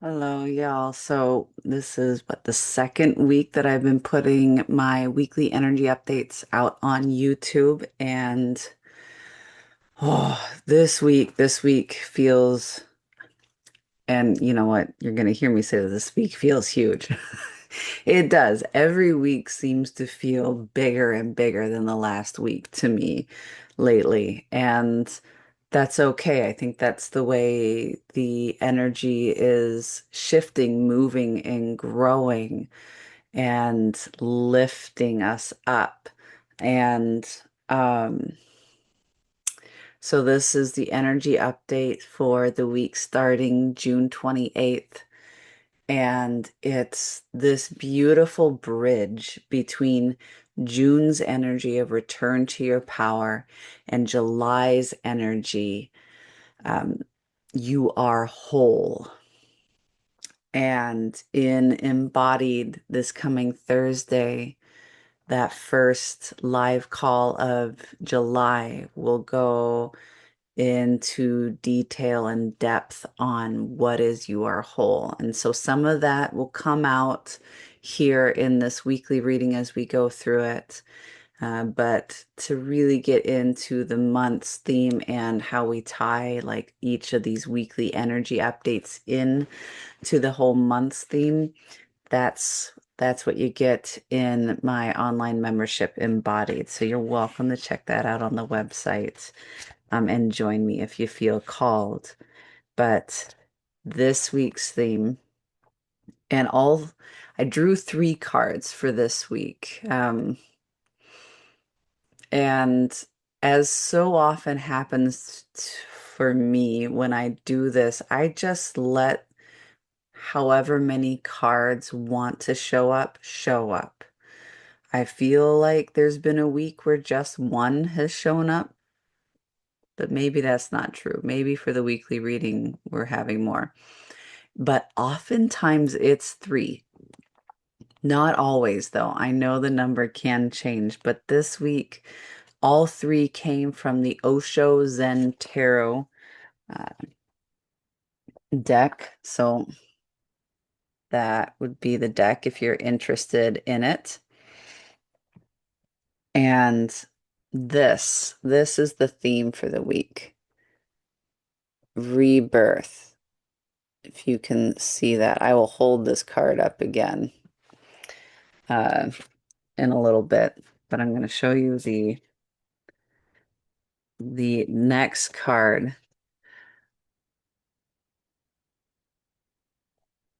Hello, y'all. So this is what the second week that I've been putting my weekly energy updates out on YouTube, and this week feels, and you know what? You're gonna hear me say that this week feels huge. It does. Every week seems to feel bigger and bigger than the last week to me lately, and that's okay. I think that's the way the energy is shifting, moving, and growing and lifting us up. And um, so this is the energy update for the week starting June 28th. And it's this beautiful bridge between June's energy of return to your power and July's energy. Um, you are whole. And in Embodied this coming Thursday, that first live call of July will go into detail and depth on what is you are whole. And so some of that will come out here in this weekly reading as we go through it. But to really get into the month's theme and how we tie like each of these weekly energy updates in to the whole month's theme, that's what you get in my online membership Embodied. So you're welcome to check that out on the website, and join me if you feel called. But this week's theme, and all, I drew three cards for this week. And as so often happens for me when I do this, I just let however many cards want to show up, show up. I feel like there's been a week where just one has shown up, but maybe that's not true. Maybe for the weekly reading, we're having more. But oftentimes it's three. Not always, though. I know the number can change, but this week, all three came from the Osho Zen Tarot uh, deck. So that would be the deck if you're interested in it. And this is the theme for the week. Rebirth. If you can see that, I will hold this card up again uh, in a little bit, but I'm going to show you the next card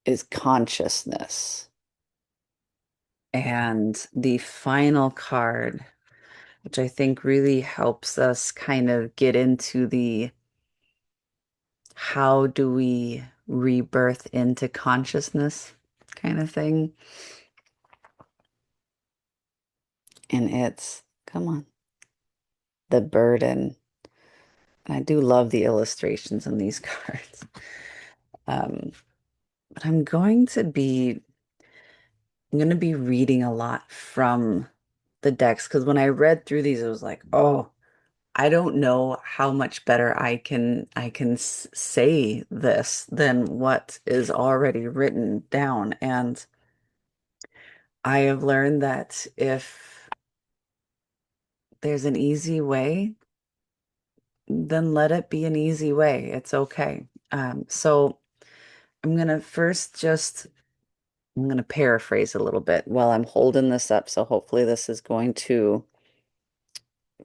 is consciousness. And the final card, which I think really helps us kind of get into the how do we rebirth into consciousness kind of thing. And it's, come on, the burden. And I do love the illustrations in these cards. Um, but I'm going to be reading a lot from the decks because when I read through these, it was like, oh, I don't know how much better I can say this than what is already written down. And I have learned that if there's an easy way, then let it be an easy way. It's okay. So I'm gonna first just I'm gonna paraphrase a little bit while I'm holding this up. So hopefully this is going to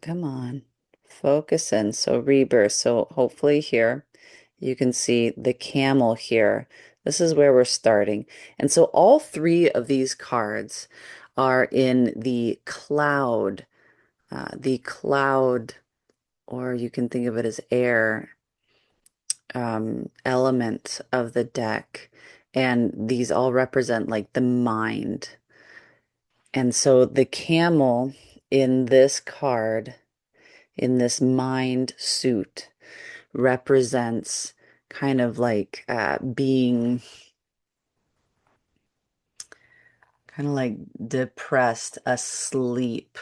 come on, focus in. So rebirth. So hopefully here you can see the camel here. This is where we're starting. And so all three of these cards are in the cloud, or you can think of it as air, element of the deck. And these all represent like the mind. And so the camel in this card, in this mind suit, represents kind of like being kind of like depressed, asleep,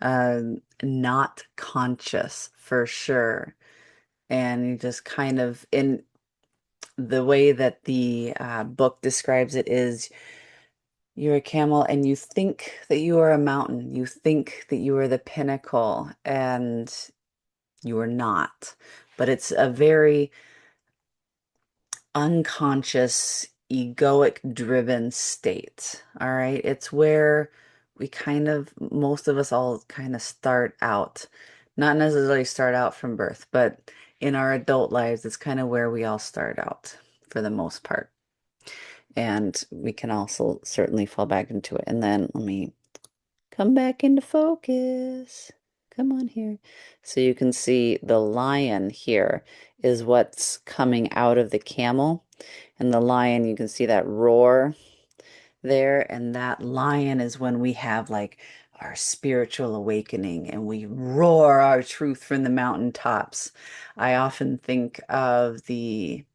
uh, not conscious for sure. And you just kind of in the way that the book describes it is you're a camel and you think that you are a mountain. You think that you are the pinnacle, and you are not. But it's a very unconscious, egoic driven state. All right. It's where we kind of, most of us all kind of start out, not necessarily start out from birth, but in our adult lives, it's kind of where we all start out for the most part. And we can also certainly fall back into it. And then let me come back into focus. Come on here. So you can see the lion here is what's coming out of the camel. And the lion, you can see that roar there. And that lion is when we have like our spiritual awakening and we roar our truth from the mountaintops. I often think of the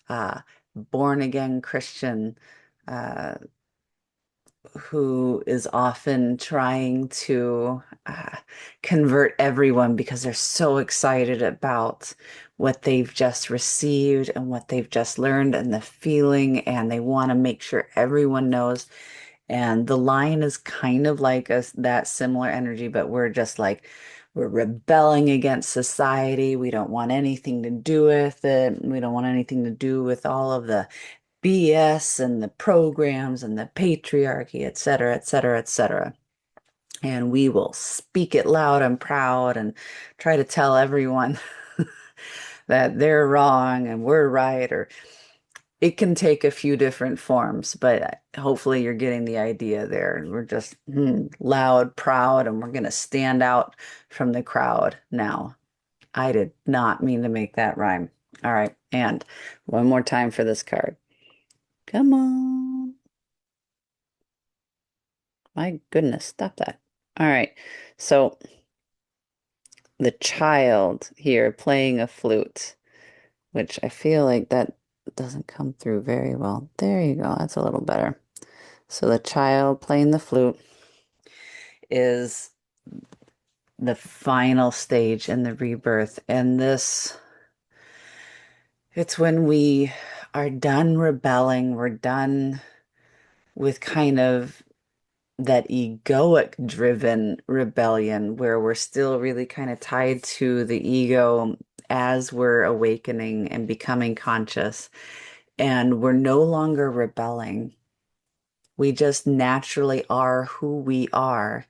uh, born again Christian uh, who is often trying to convert everyone because they're so excited about what they've just received and what they've just learned and the feeling, and they want to make sure everyone knows. And the lion is kind of like us, that similar energy, but we're just like, we're rebelling against society. We don't want anything to do with it. We don't want anything to do with all of the BS and the programs and the patriarchy, et cetera, et cetera, et cetera. And we will speak it loud and proud and try to tell everyone that they're wrong and we're right, or it can take a few different forms, but hopefully you're getting the idea there. We're just loud, proud, and we're going to stand out from the crowd now. I did not mean to make that rhyme. All right, and one more time for this card. Come on. My goodness, stop that. All right. So the child here playing a flute, which I feel like that doesn't come through very well. There you go. That's a little better. So the child playing the flute is the final stage in the rebirth. And this, it's when we are done rebelling, we're done with kind of that egoic driven rebellion where we're still really kind of tied to the ego as we're awakening and becoming conscious. And we're no longer rebelling. We just naturally are who we are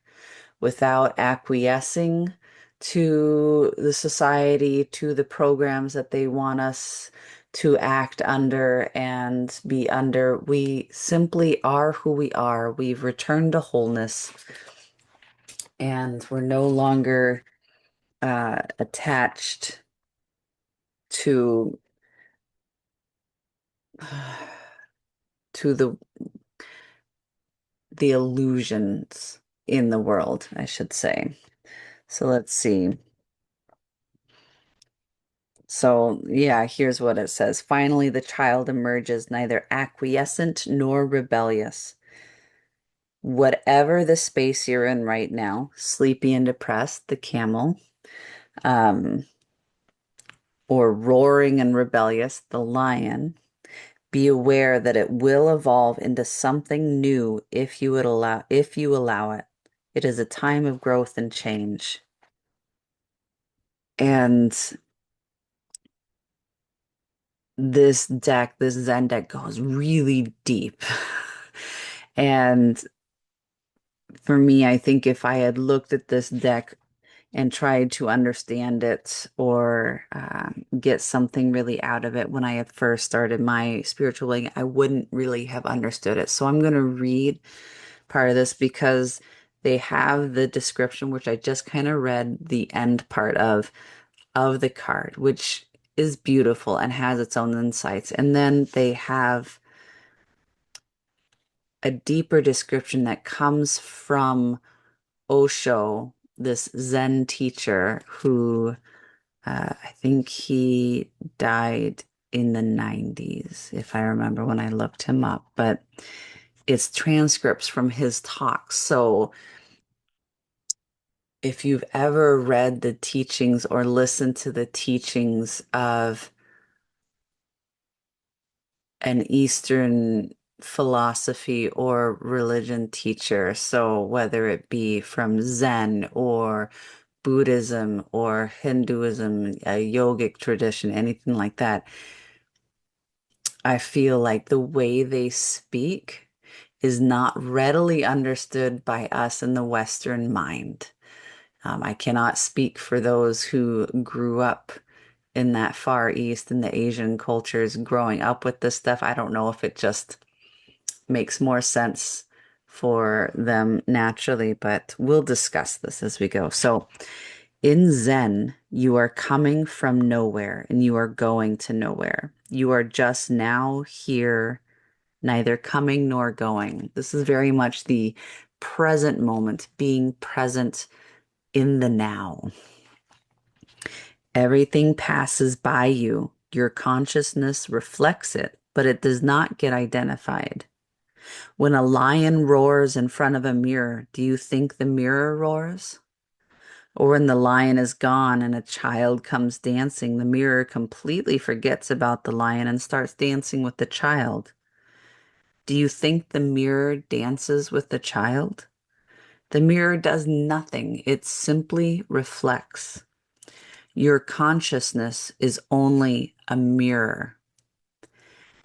without acquiescing to the society, to the programs that they want us to act under and be under. We simply are who we are. We've returned to wholeness, and we're no longer attached to to the illusions in the world, I should say. So let's see. So, yeah, here's what it says. Finally, the child emerges neither acquiescent nor rebellious. Whatever the space you're in right now, sleepy and depressed, the camel, um, or roaring and rebellious, the lion, be aware that it will evolve into something new if you allow it. It is a time of growth and change. And this Zen deck goes really deep. And for me, I think if I had looked at this deck and tried to understand it or get something really out of it when I had first started my spiritual awakening, I wouldn't really have understood it. So I'm going to read part of this because they have the description, which I just kind of read the end part of the card, which is beautiful and has its own insights. And then they have a deeper description that comes from Osho, this Zen teacher who I think he died in the 90s, if I remember when I looked him up, but it's transcripts from his talks. So if you've ever read the teachings or listened to the teachings of an Eastern philosophy or religion teacher. So whether it be from Zen or Buddhism or Hinduism, a yogic tradition, anything like that, I feel like the way they speak is not readily understood by us in the Western mind. I cannot speak for those who grew up in that Far East and the Asian cultures growing up with this stuff. I don't know if it just makes more sense for them naturally, but we'll discuss this as we go. So, in Zen, you are coming from nowhere and you are going to nowhere. You are just now here, neither coming nor going. This is very much the present moment, being present in the now. Everything passes by you. Your consciousness reflects it, but it does not get identified. When a lion roars in front of a mirror, do you think the mirror roars? Or when the lion is gone and a child comes dancing, the mirror completely forgets about the lion and starts dancing with the child. Do you think the mirror dances with the child? The mirror does nothing, it simply reflects. Your consciousness is only a mirror.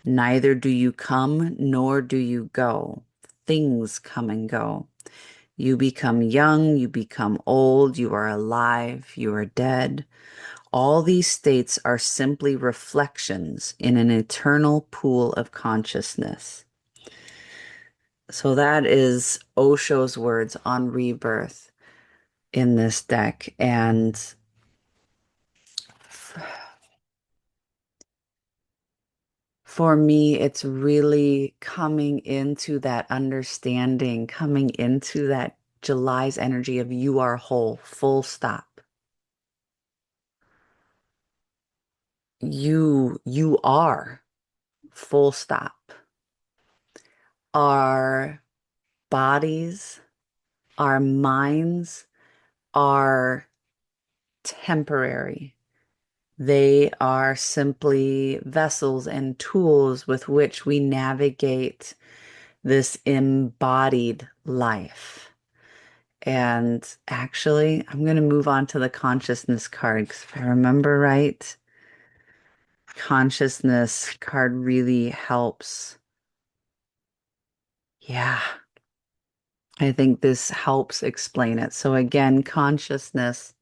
Neither do you come nor do you go. Things come and go. You become young, you become old, you are alive, you are dead. All these states are simply reflections in an eternal pool of consciousness. So that is Osho's words on rebirth in this deck. And for me, it's really coming into that understanding, coming into that July's energy of you are whole, full stop. You are full stop. Our bodies, our minds are temporary. They are simply vessels and tools with which we navigate this embodied life. And actually, I'm going to move on to the consciousness card because if I remember right, consciousness card really helps. Yeah, I think this helps explain it. So again, consciousness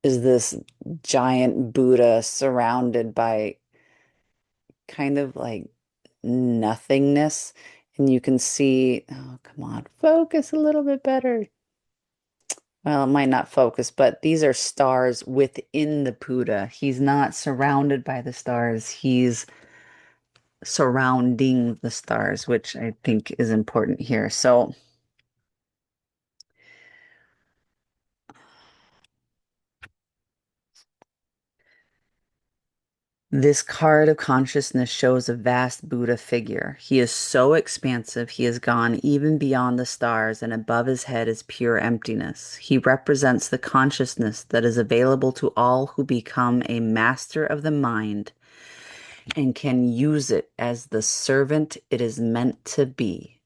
is this giant Buddha surrounded by kind of like nothingness. And you can see, oh, come on, focus a little bit better. Well, it might not focus, but these are stars within the Buddha. He's not surrounded by the stars. He's surrounding the stars, which I think is important here. So this card of consciousness shows a vast Buddha figure. He is so expansive, he has gone even beyond the stars, and above his head is pure emptiness. He represents the consciousness that is available to all who become a master of the mind and can use it as the servant it is meant to be.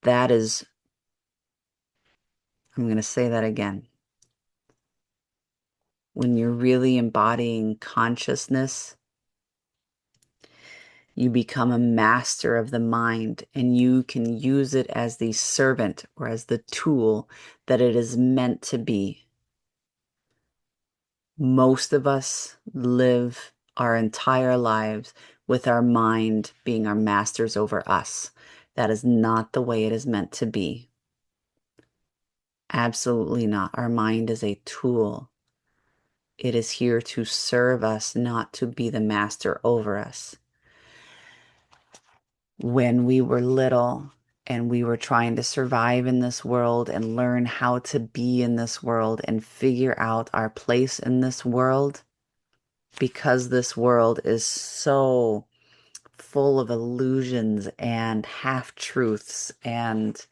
That is, I'm going to say that again. When you're really embodying consciousness, you become a master of the mind and you can use it as the servant or as the tool that it is meant to be. Most of us live our entire lives with our mind being our masters over us. That is not the way it is meant to be. Absolutely not. Our mind is a tool. It is here to serve us, not to be the master over us. When we were little and we were trying to survive in this world and learn how to be in this world and figure out our place in this world, because this world is so full of illusions and half-truths and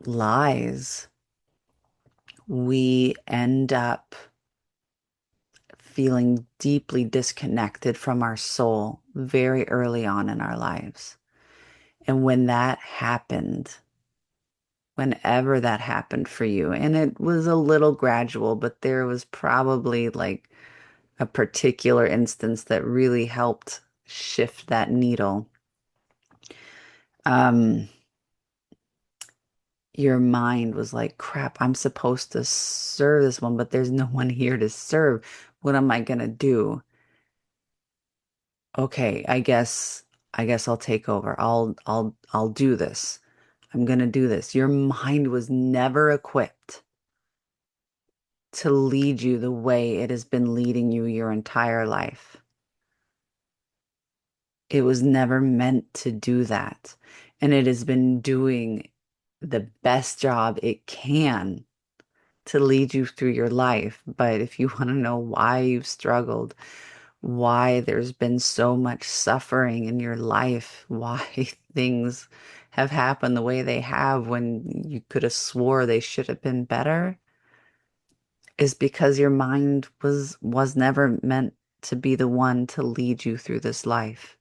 lies, we end up feeling deeply disconnected from our soul very early on in our lives. And when that happened, whenever that happened for you, and it was a little gradual, but there was probably like a particular instance that really helped shift that needle. Um, your mind was like, crap, I'm supposed to serve this one, but there's no one here to serve. What am I gonna do? Okay, I guess I'll take over. I'll do this. I'm gonna do this. Your mind was never equipped to lead you the way it has been leading you your entire life. It was never meant to do that. And it has been doing the best job it can to lead you through your life. But if you want to know why you've struggled, why there's been so much suffering in your life, why things have happened the way they have when you could have swore they should have been better, is because your mind was never meant to be the one to lead you through this life.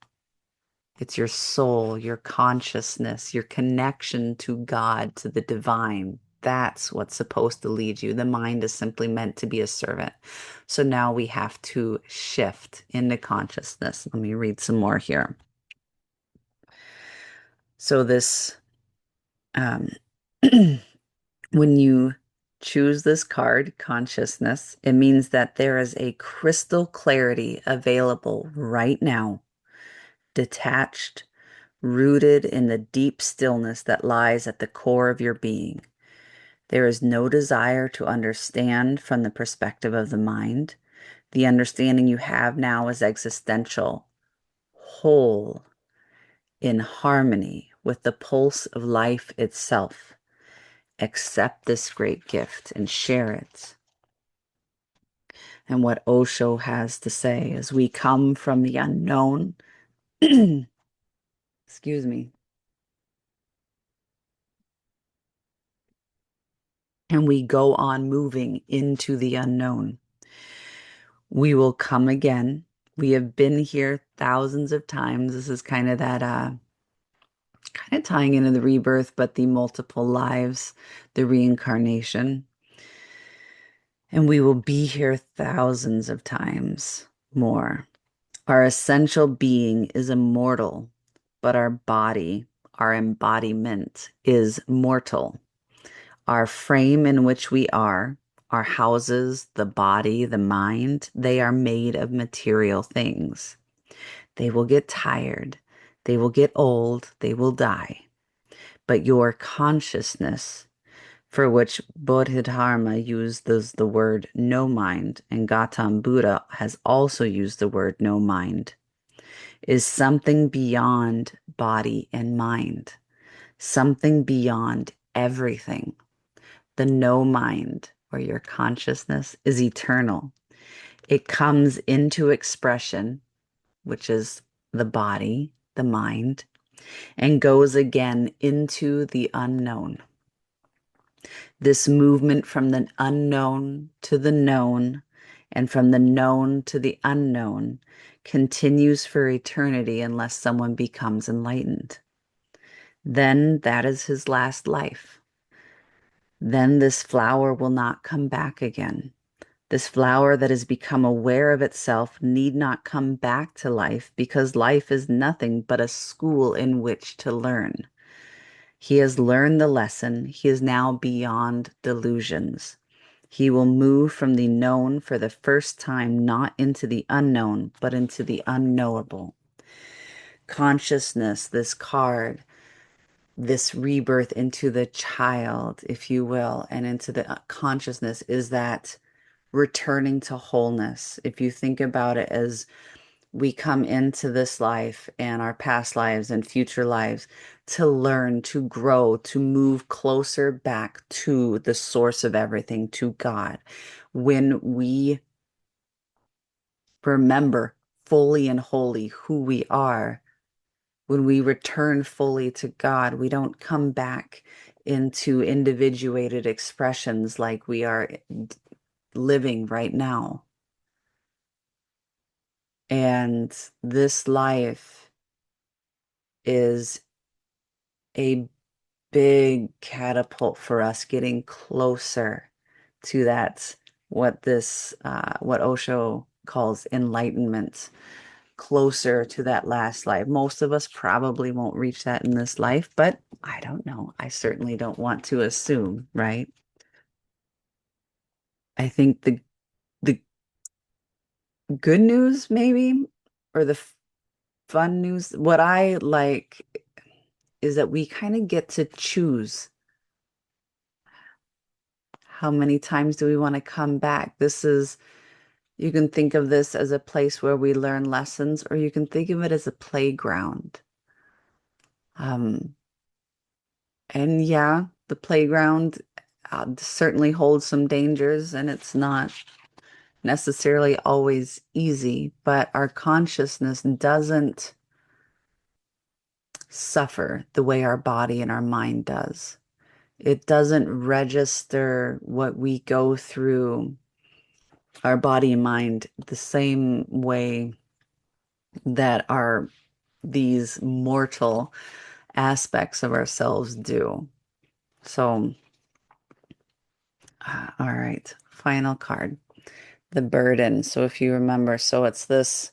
It's your soul, your consciousness, your connection to God, to the divine. That's what's supposed to lead you. The mind is simply meant to be a servant. So now we have to shift into consciousness. Let me read some more here. So this, um, when you choose this card, consciousness, it means that there is a crystal clarity available right now, detached, rooted in the deep stillness that lies at the core of your being. There is no desire to understand from the perspective of the mind. The understanding you have now is existential, whole, in harmony with the pulse of life itself. Accept this great gift and share it. And what Osho has to say is we come from the unknown. Excuse me. And we go on moving into the unknown. We will come again. We have been here thousands of times. This is kind of that, kind of tying into the rebirth, but the multiple lives, the reincarnation. And we will be here thousands of times more. Our essential being is immortal, but our body, our embodiment, is mortal. Our frame in which we are, our houses, the body, the mind, they are made of material things. They will get tired. They will get old. They will die. But your consciousness, for which Bodhidharma used the word no mind, and Gautam Buddha has also used the word no mind, is something beyond body and mind, something beyond everything. The no mind, or your consciousness, is eternal. It comes into expression, which is the body, the mind, and goes again into the unknown. This movement from the unknown to the known and from the known to the unknown continues for eternity unless someone becomes enlightened. Then that is his last life. Then this flower will not come back again. This flower that has become aware of itself need not come back to life because life is nothing but a school in which to learn. He has learned the lesson. He is now beyond delusions. He will move from the known for the first time, not into the unknown, but into the unknowable. Consciousness, this card, this rebirth into the child, if you will, and into the consciousness is that returning to wholeness. If you think about it as we come into this life and our past lives and future lives to learn, to grow, to move closer back to the source of everything, to God. When we remember fully and wholly who we are, when we return fully to God, we don't come back into individuated expressions like we are living right now. And this life is a big catapult for us getting closer to that, what Osho calls enlightenment, closer to that last life. Most of us probably won't reach that in this life, but I don't know. I certainly don't want to assume, right? I think the good news maybe, or the fun news, what I like is that we kind of get to choose how many times do we want to come back. You can think of this as a place where we learn lessons, or you can think of it as a playground. Um, and yeah, the playground certainly holds some dangers, and it's not necessarily always easy, but our consciousness doesn't suffer the way our body and our mind does. It doesn't register what we go through, our body and mind, the same way that our these mortal aspects of ourselves do. So, all right, final card, the burden. So if you remember, so it's this,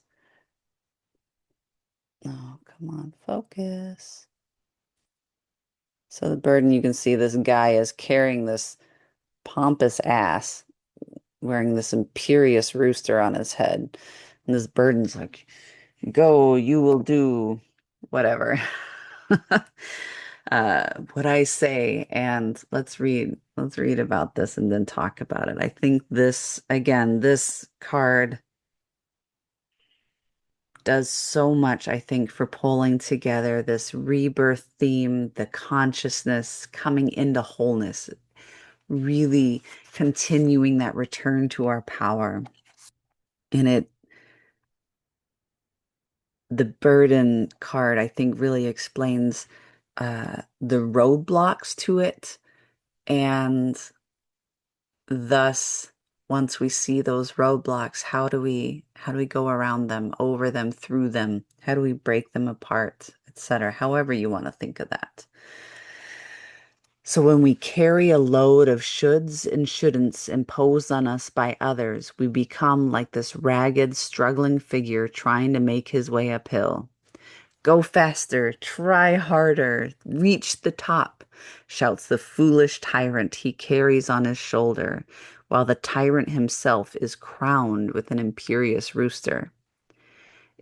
oh, come on, focus. So the burden, you can see this guy is carrying this pompous ass, wearing this imperious rooster on his head. And this burden's like, go, you will do whatever. What I say, and let's read about this and then talk about it. I think this card does so much, I think, for pulling together this rebirth theme, the consciousness coming into wholeness, really continuing that return to our power. And the burden card, I think, really explains the roadblocks to it. And thus, once we see those roadblocks, how do we go around them, over them, through them? How do we break them apart, etc.? However you want to think of that. So when we carry a load of shoulds and shouldn'ts imposed on us by others, we become like this ragged, struggling figure trying to make his way uphill. Go faster, try harder, reach the top, shouts the foolish tyrant he carries on his shoulder, while the tyrant himself is crowned with an imperious rooster.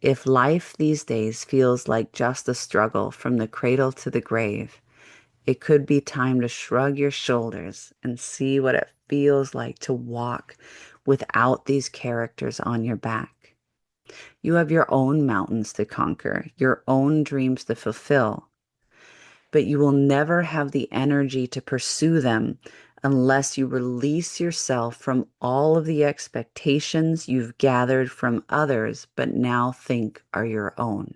If life these days feels like just a struggle from the cradle to the grave, it could be time to shrug your shoulders and see what it feels like to walk without these characters on your back. You have your own mountains to conquer, your own dreams to fulfill, but you will never have the energy to pursue them unless you release yourself from all of the expectations you've gathered from others but now think are your own.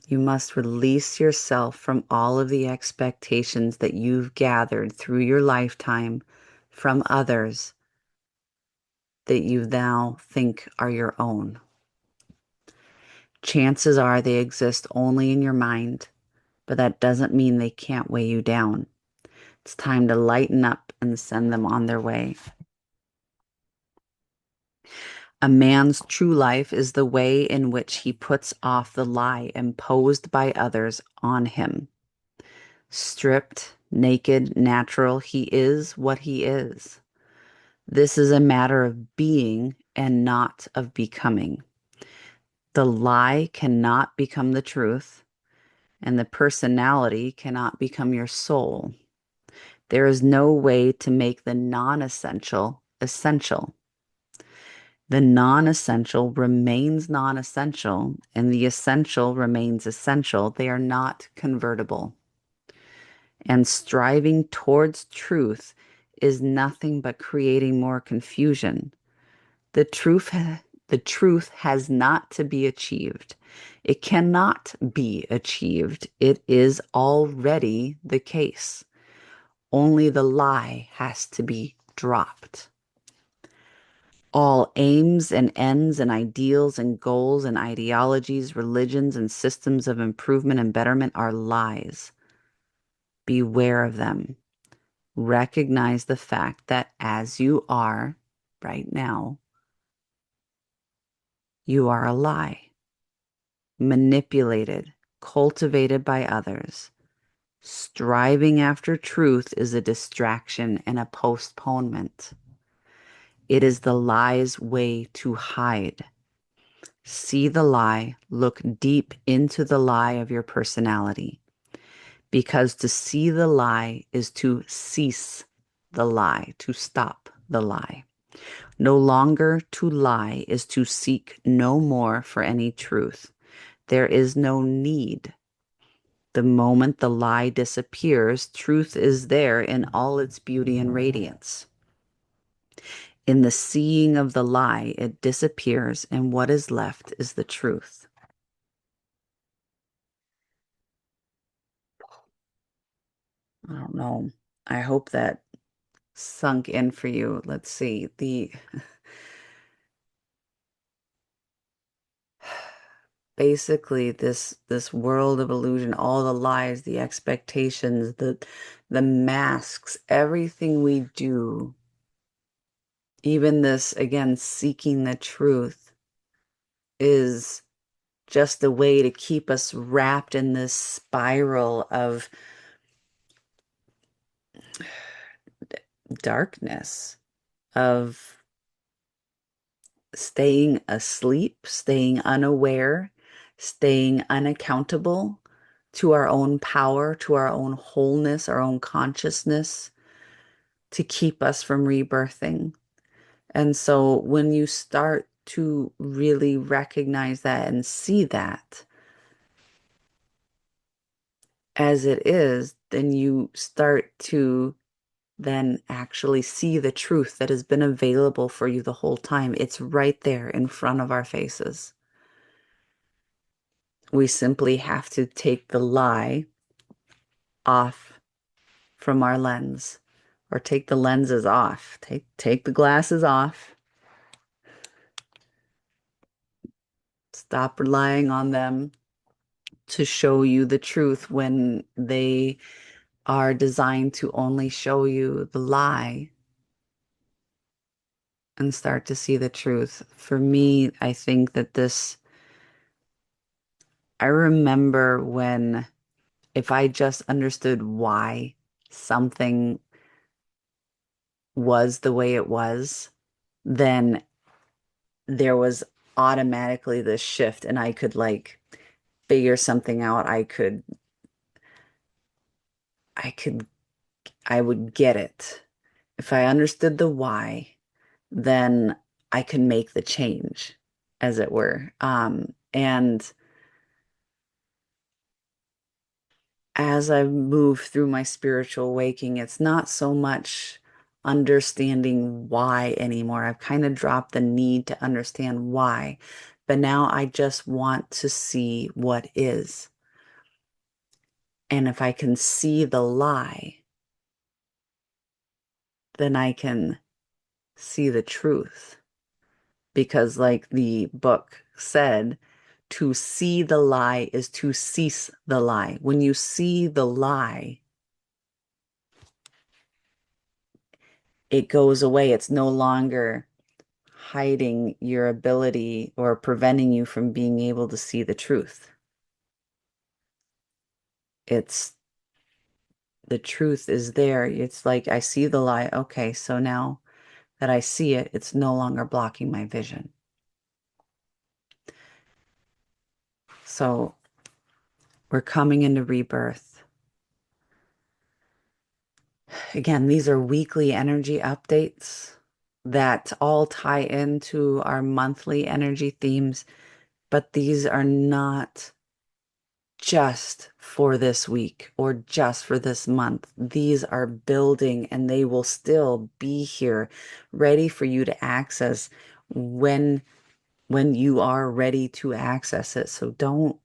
You must release yourself from all of the expectations that you've gathered through your lifetime from others that you now think are your own. Chances are they exist only in your mind, but that doesn't mean they can't weigh you down. It's time to lighten up and send them on their way. A man's true life is the way in which he puts off the lie imposed by others on him. Stripped, naked, natural, he is what he is. This is a matter of being and not of becoming. The lie cannot become the truth, and the personality cannot become your soul. There is no way to make the non-essential essential. The non-essential remains non-essential, and the essential remains essential. They are not convertible. And striving towards truth is nothing but creating more confusion. The truth, the truth has not to be achieved. It cannot be achieved. It is already the case. Only the lie has to be dropped. All aims and ends and ideals and goals and ideologies, religions and systems of improvement and betterment are lies. Beware of them. Recognize the fact that as you are right now, you are a lie, manipulated, cultivated by others. Striving after truth is a distraction and a postponement. It is the lie's way to hide. See the lie, look deep into the lie of your personality. Because to see the lie is to cease the lie, to stop the lie. No longer to lie is to seek no more for any truth. There is no need. The moment the lie disappears, truth is there in all its beauty and radiance. In the seeing of the lie, it disappears, and what is left is the truth. I don't know. I hope that sunk in for you. Let's see. The basically this world of illusion, all the lies, the expectations, the masks, everything we do, even this again seeking the truth is just a way to keep us wrapped in this spiral of darkness, of staying asleep, staying unaware, staying unaccountable to our own power, to our own wholeness, our own consciousness, to keep us from rebirthing. And so when you start to really recognize that and see that as it is, then you start to then actually see the truth that has been available for you the whole time. It's right there in front of our faces. We simply have to take the lie off from our lens or take the lenses off. Take the glasses off. Stop relying on them to show you the truth when they are designed to only show you the lie and start to see the truth. For me, I think that I remember when, if I just understood why something was the way it was, then there was automatically this shift and I could like figure something out. I could, I would get it. If I understood the why, then I could make the change, as it were. And as I move through my spiritual awakening, it's not so much understanding why anymore. I've kind of dropped the need to understand why, but now I just want to see what is. And if I can see the lie, then I can see the truth. Because, like the book said, to see the lie is to cease the lie. When you see the lie, it goes away. It's no longer hiding your ability or preventing you from being able to see the truth. It's the truth is there. It's like I see the lie. Okay, so now that I see it, it's no longer blocking my vision. So we're coming into rebirth. Again, these are weekly energy updates that all tie into our monthly energy themes, but these are not just for this week or just for this month. These are building and they will still be here ready for you to access when you are ready to access it. So don't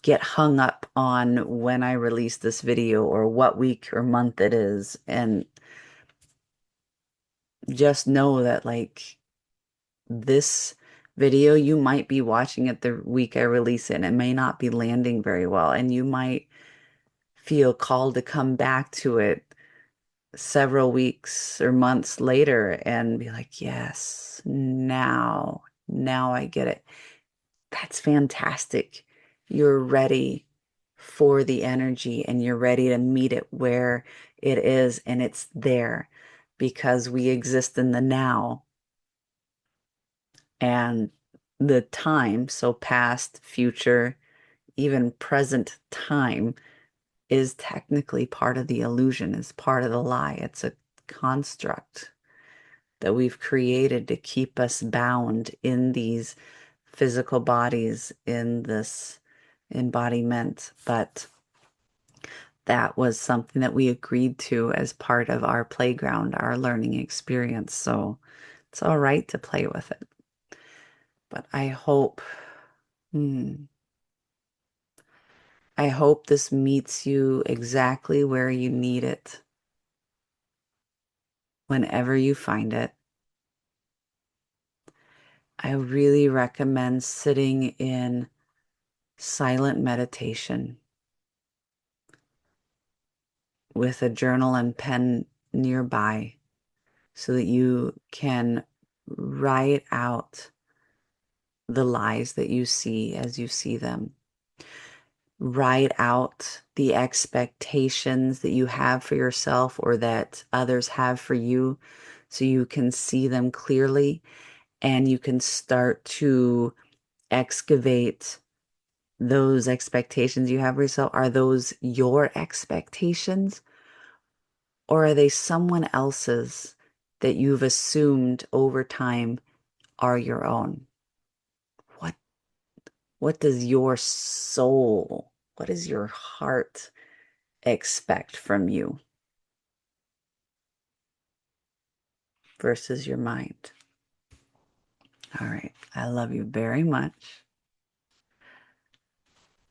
get hung up on when I release this video or what week or month it is, and just know that like this video, you might be watching it the week I release it, and it may not be landing very well, and you might feel called to come back to it several weeks or months later and be like, yes, now I get it. That's fantastic. You're ready for the energy and you're ready to meet it where it is, and it's there because we exist in the now and the time, so past, future, even present time is technically part of the illusion, is part of the lie. It's a construct that we've created to keep us bound in these physical bodies, in this embodiment. But that was something that we agreed to as part of our playground, our learning experience. So it's all right to play with it. But hmm, I hope this meets you exactly where you need it, whenever you find it. I really recommend sitting in silent meditation with a journal and pen nearby so that you can write out the lies that you see as you see them. Write out the expectations that you have for yourself or that others have for you so you can see them clearly and you can start to excavate those expectations you have for yourself. Are those your expectations or are they someone else's that you've assumed over time are your own? What what does your soul, what does your heart expect from you versus your mind? All right. I love you very much.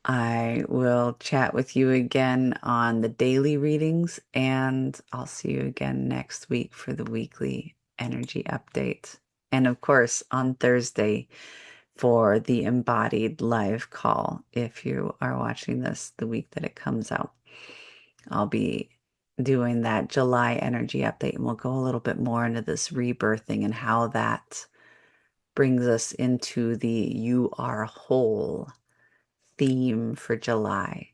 I will chat with you again on the daily readings, and I'll see you again next week for the weekly energy update. And of course, on Thursday for the embodied live call. If you are watching this the week that it comes out, I'll be doing that July energy update, and we'll go a little bit more into this rebirthing and how that brings us into the You Are Whole theme for July.